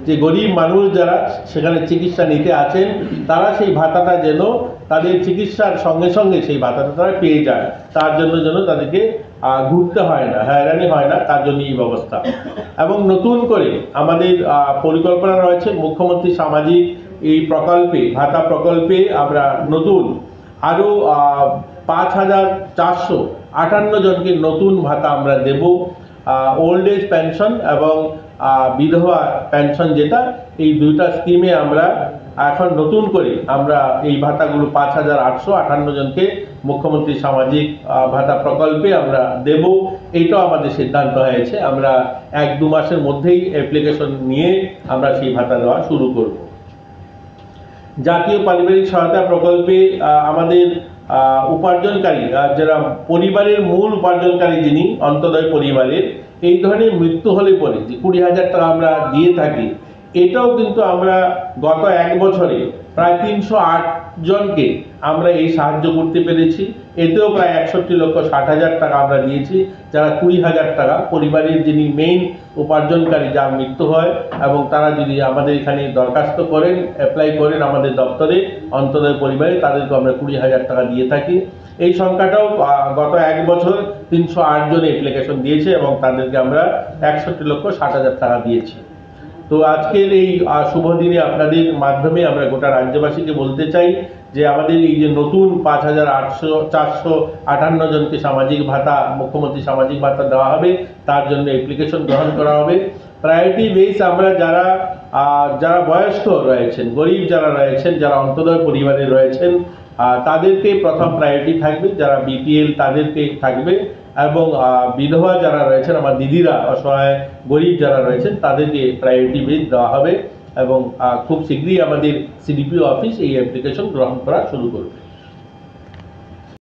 যে গরিব মানুষ যারা সেখানে চিকিৎসা নিতে আছেন তারা সেই ভাতাটা যেন তাদের চিকিৎসার সঙ্গে সঙ্গে সেই ভাতাটা তারা পেয়ে যায়, তার জন্য যেন তাদেরকে ঘুরতে হয় না, হয়রানি হয় না, তার জন্য এই ব্যবস্থা। এবং নতুন করে আমাদের পরিকল্পনা রয়েছে মুখ্যমন্ত্রী সামাজিক এই প্রকল্পে, ভাতা প্রকল্পে আমরা নতুন আরও 5,458 জনকে নতুন ভাতা আমরা দেব। ওল্ড এজ পেনশন এবং বিধবা পেনশন, যেটা এই দুইটা স্কিমে আমরা এখন নতুন করে আমরা এই ভাতাগুলো 5,858 জনকে মুখ্যমন্ত্রী সামাজিক ভাতা প্রকল্পে আমরা দেব। এইটাও আমাদের সিদ্ধান্ত হয়েছে, আমরা 1-2 মাসের মধ্যেই অ্যাপ্লিকেশন নিয়ে আমরা সেই ভাতা দেওয়া শুরু করব। জাতীয় পারিবারিক সহায়তা প্রকল্পে আমাদের উপার্জনকারী যারা পরিবারের মূল উপার্জনকারী যিনি অন্তোদয় পরিবারের, এই ধরনের মৃত্যু হলে পরে যে 20,000 টাকা আমরা দিয়ে থাকি, এটাও কিন্তু আমরা গত 1 বছরে প্রায় 308 জনকে আমরা এই সাহায্য করতে পেরেছি। এতেও প্রায় 61,60,000 টাকা আমরা দিয়েছি, যারা 20,000 টাকা পরিবারের যিনি মেইন উপার্জনকারী যার মৃত্যু হয় এবং তারা যদি আমাদের এখানে দরখাস্ত করেন, অ্যাপ্লাই করেন আমাদের দপ্তরে অন্তোদয় পরিবারে, তাদেরকে আমরা 20,000 টাকা দিয়ে থাকি। এই সংখ্যাটাও গত 1 বছর 308 জন অ্যাপ্লিকেশন দিয়েছে এবং তাদেরকে আমরা 61,60,000 টাকা দিয়েছি। তো আজকের এই শুভ দিনে আপনাদের মাধ্যমে আমরা গোটা রাজ্যবাসীকে বলতে চাই যে আমাদের এই যে নতুন 5,458 জনকে সামাজিক ভাতা, মুখ্যমন্ত্রী সামাজিক ভাতা দেওয়া হবে, তার জন্য অ্যাপ্লিকেশন গ্রহণ করা হবে। প্রায়োরিটি বেস আমরা যারা বয়স্ক রয়েছেন, গরিব যারা রয়েছেন, যারা অন্তোদয় পরিবারে রয়েছেন, তাদেরকে প্রথম প্রায়োরিটি থাকবে, যারা বিপিএল তাদেরকে থাকবে, এবং বিধবা যারা রয়েছেন, আমার দিদিরা, অসহায় গরিব যারা রয়েছেন, তাদেরকে প্রায়োরিটি বেস দেওয়া হবে এবং খুব শীঘ্রই আমাদের সিডিপিও অফিস এই অ্যাপ্লিকেশন গ্রহণ করা শুরু করবে।